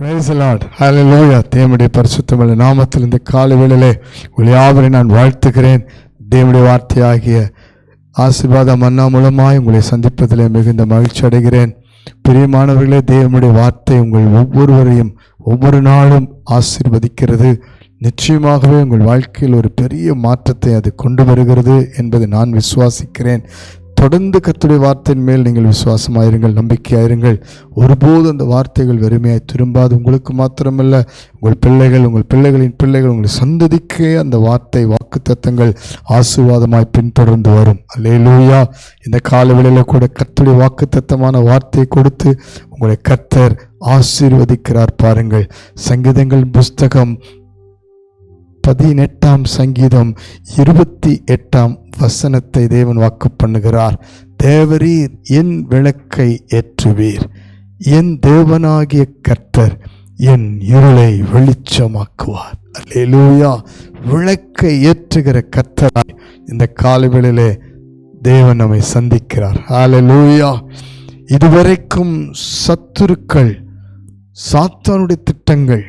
Praise the Lord. Hallelujah. தேவனுடைய பரிசுத்தமுள்ள நாமத்தில் இந்த காலை வேளையிலே உங்களை யாவரையும் நான் வாழ்த்துகிறேன். தேவனுடைய வார்த்தையாகிய ஆசீர்வாத மன்னா மூலமாய் உங்களை சந்திப்பதிலே மிகுந்த மகிழ்ச்சி அடைகிறேன். பிரியமானவர்களே, தேவனுடைய வார்த்தை உங்கள் ஒவ்வொருவரையும் ஒவ்வொரு நாளும் ஆசீர்வதிக்கிறது. நிச்சயமாகவே உங்கள் வாழ்க்கையில் ஒரு பெரிய மாற்றத்தை அது கொண்டு வருகிறது என்பதை நான் விசுவாசிக்கிறேன். தொடர்ந்து கர்த்தருடைய வார்த்தையின் மேல் நீங்கள் விசுவாசமாயிருங்கள், நம்பிக்கையாயிருங்கள். ஒருபோது அந்த வார்த்தைகள் வெறுமையாய் திரும்பாது. உங்களுக்கு மாத்திரமல்ல, உங்கள் பிள்ளைகளின் பிள்ளைகள், உங்கள் சந்ததிக்கே அந்த வாக்குத்தத்தங்கள் ஆசீர்வாதமாய் பின்தொடர்ந்து வரும். அல்லேலூயா. இந்த காலவெளியில் கூட கர்த்தருடைய வாக்குத்தத்தமான வார்த்தையை கொடுத்து உங்களை கர்த்தர் ஆசீர்வதிக்கிறார். பாருங்கள், சங்கீதங்கள் புஸ்தகம் 18ஆம் சங்கீதம் 28ஆம் வசனத்தை தேவன் வாக்கு பண்ணுகிறார். தேவரீர் என் விளக்கை ஏற்றுவீர், என் தேவனாகிய கர்த்தர் என் இருளை வெளிச்சமாக்குவார். அல்லேலூயா. விளக்கை ஏற்றுகிற கர்த்தராய் இந்த காலவெளியிலே தேவன் நம்மை சந்திக்கிறார். அல்லேலூயா. இதுவரைக்கும் சத்துருக்கள், சாத்தானுடைய திட்டங்கள்,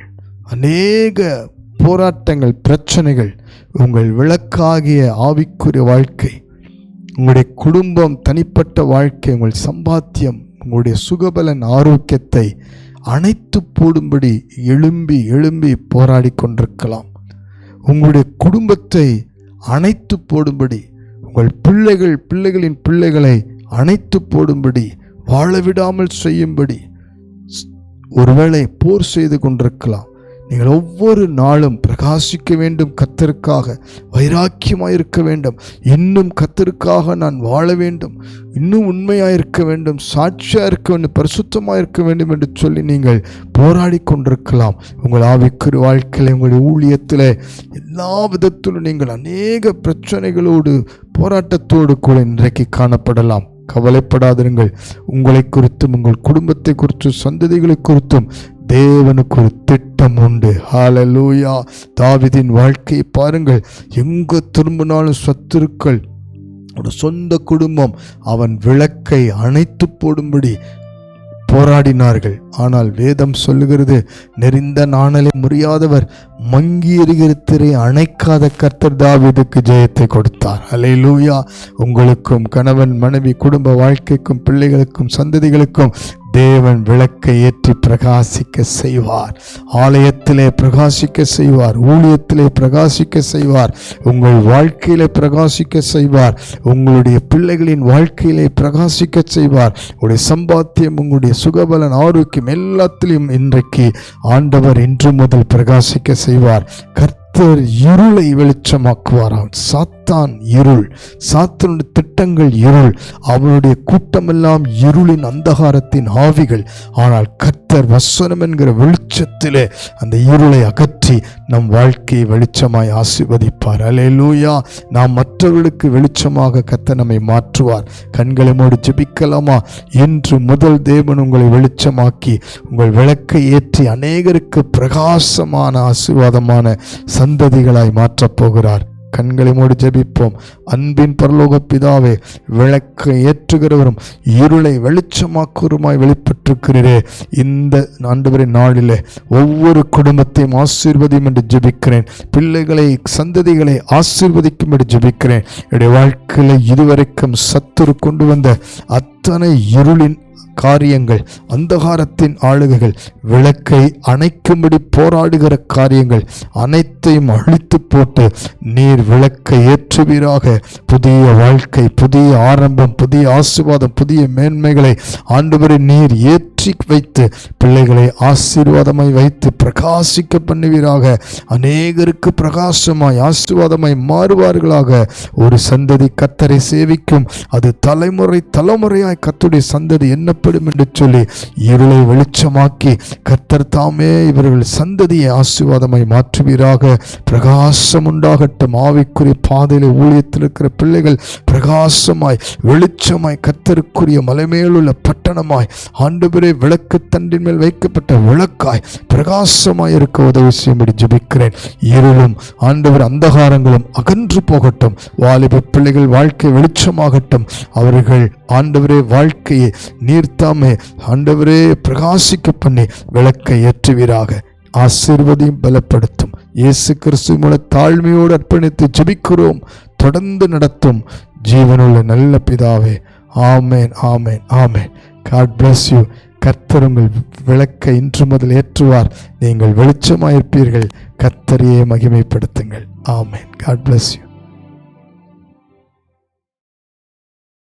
அநேக போராட்டங்கள், பிரச்சனைகள், உங்கள் விளக்காகிய ஆவிக்குரிய வாழ்க்கை, உங்களுடைய குடும்பம், தனிப்பட்ட வாழ்க்கை, உங்கள் சம்பாத்தியம், உங்களுடைய சுகபலன், ஆரோக்கியத்தை அணைத்து போடும்படி எழும்பி எழும்பி போராடி கொண்டிருக்கலாம். உங்களுடைய குடும்பத்தை அணைத்து போடும்படி, உங்கள் பிள்ளைகளின் பிள்ளைகளை அணைத்து போடும்படி, வாழவிடாமல் செய்யும்படி ஒருவேளை போர் செய்து கொண்டிருக்கலாம். நீங்கள் ஒவ்வொரு நாளும் பிரகாசிக்க வேண்டும், கர்த்தருக்காக வைராக்கியமாயிருக்க வேண்டும். இன்னும் கர்த்தருக்காக நான் வாழ வேண்டும், இன்னும் உண்மையாயிருக்க வேண்டும், சாட்சியாக இருக்க வேண்டும், பரிசுத்தமாக இருக்க வேண்டும் என்று சொல்லி நீங்கள் போராடி கொண்டிருக்கலாம். உங்கள் ஆவிக்குரிய வாழ்க்கையில், உங்களுடைய ஊழியத்தில், எல்லா விதத்திலும் நீங்கள் அநேக பிரச்சனைகளோடு, போராட்டத்தோடு கூட இன்றைக்கு காணப்படலாம். கவலைப்படாதிருங்கள். உங்களை குறித்தும், உங்கள் குடும்பத்தை குறித்தும், சந்ததிகளை குறித்தும் தேவனுக்கு ஒரு திட்டம் உண்டு. ஹல்லேலூயா. தாவீதின் வாழ்க்கையை பாருங்கள். எங்கு திரும்பினாலும் சத்துருக்கள், ஒரு சொந்த குடும்பம் அவன் விளக்கை அணைத்து போடும்படி போராடினார்கள். ஆனால் வேதம் சொல்லுகிறது, நெறிந்த நாணலை முறியாதவர், மங்கி எறிகிற திரை அணைக்காத கர்த்தர் தாவீதுக்கு ஜெயத்தை கொடுத்தார். அல்லேலூயா. உங்களுக்கும், கணவன் மனைவி குடும்ப வாழ்க்கைக்கும், பிள்ளைகளுக்கும், சந்ததிகளுக்கும் தேவன் விளக்கை ஏற்றி பிரகாசிக்க செய்வார். ஆலயத்திலே பிரகாசிக்க செய்வார், ஊழியத்திலே பிரகாசிக்க செய்வார், உங்கள் வாழ்க்கையிலே பிரகாசிக்க செய்வார், உங்களுடைய பிள்ளைகளின் வாழ்க்கையிலே பிரகாசிக்க செய்வார். உங்களுடைய சம்பாத்தியம், உங்களுடைய சுகபலன், ஆரோக்கியம் எல்லாத்திலையும் இன்றைக்கு ஆண்டவர் இன்று முதல் பிரகாசிக்க செய்வார். கர்த்தர் இருளை வெளிச்சமாக்குவாராம். சாத்தான் இருள், சாத்தானுடைய திட்டங்கள் இருள், அவனுடைய கூட்டமெல்லாம் இருளின் அந்தகாரத்தின் ஆவிகள். ஆனால் கர்த்தர் வசனம் என்கிற வெளிச்சத்திலே அந்த இருளை அகற்றி நம் வாழ்க்கையை வெளிச்சமாய் ஆசீர்வதிப்பார். அல்லேலூயா. நாம் மற்றவர்களுக்கு வெளிச்சமாக கர்த்தர் நம்மை மாற்றுவார். கண்களை மூடி ஜெபிக்கலாமா? இன்று முதல் தேவன் உங்களை வெளிச்சமாக்கி உங்கள் விளக்கை ஏற்றி அநேகருக்கு பிரகாசமான ஆசீர்வாதமான சந்ததிகளாய் மாற்றப் போகிறார். கண்களை மூடி ஜெபிப்போம். அன்பின் பரலோக பிதாவே, விளக்கை ஏற்றுகிறவரும் இருளை வெளிச்சமாக்குவருமாய் வெளிப்பட்டிருக்கிறீரே, இந்த ஆண்டவரின் நாளிலே ஒவ்வொரு குடும்பத்தையும் ஆசீர்வதியும் என்று ஜெபிக்கிறேன். பிள்ளைகளை, சந்ததிகளை ஆசீர்வதிக்கும் என்று ஜெபிக்கிறேன். என்னுடைய வாழ்க்கையில் இதுவரைக்கும் சத்துரு கொண்டு வந்த அத்தனை இருளின் காரியங்கள், அந்தகாரத்தின் ஆளுகைகள், விளக்கை அணைக்கும்படி போராடுகிற காரியங்கள் அனைத்தையும் அழித்து போட்டு நீர் விளக்கை ஏற்றுவீராக. புதிய வாழ்க்கை, புதிய ஆரம்பம், புதிய ஆசீர்வாதம், புதிய மேன்மைகளை ஆண்டவரே நீர் ஏற்றி வைத்து பிள்ளைகளை ஆசீர்வாதமாய் வைத்து பிரகாசிக்க பண்ணுவீராக. அநேகருக்கு பிரகாசமாய் ஆசீர்வாதமாய் மாறுவார்களாக. ஒரு சந்ததி கர்த்தரை சேவிக்கும், அது தலைமுறை தலைமுறையாய் கர்த்தருடைய சந்ததி என்னப்படும் என்று சொல்லி இருளை வெளிச்சமாக்கி கர்த்தர் தாமே இவர்கள் சந்ததியை ஆசீர்வாதமாய் மாற்றுவீராக. பிரகாசம் உண்டாகட்டும். ஆவிக்குரிய பாதையில ஊழியத்தில் இருக்கிற பிள்ளைகள் பிரகாசமாய் வெளிச்சமாய் கர்த்தருக்குரிய மலைமேலுள்ள பட்டணமாய் ஆண்டவரே விளக்கு தண்டின் மேல் வைக்கப்பட்ட விளக்காய் பிரகாசமாய் இருக்க உதவி செய்யும்படி ஜெபிக்கிறேன். இருளும் ஆண்டவர் அந்தகாரங்களும் அகன்று போகட்டும். வாலிப பிள்ளைகள் வாழ்க்கை வெளிச்சமாகட்டும். அவர்கள் ஆண்டவரே வாழ்க்கையை நீர்த்தாமே ஆண்டவரே பிரகாசிக்க பண்ணி விளக்கை ஏற்றுவீராக. ஆசீர்வதியும் பலப்படுத்தும். இயேசு கிறிஸ்து மூலம் தாழ்மையோடு அர்ப்பணித்து ஜெபிக்கிறோம். தொடர்ந்து நடத்தும் ஜீவனுள்ள நல்ல பிதாவே. ஆமேன், ஆமேன், ஆமேன். God bless you. கர்த்தர் உங்கள் விளக்கை இன்று முதல் ஏற்றுவார். நீங்கள் வெளிச்சமாயிருப்பீர்கள். கர்த்தரையே மகிமைப்படுத்துங்கள். ஆமேன். God bless you.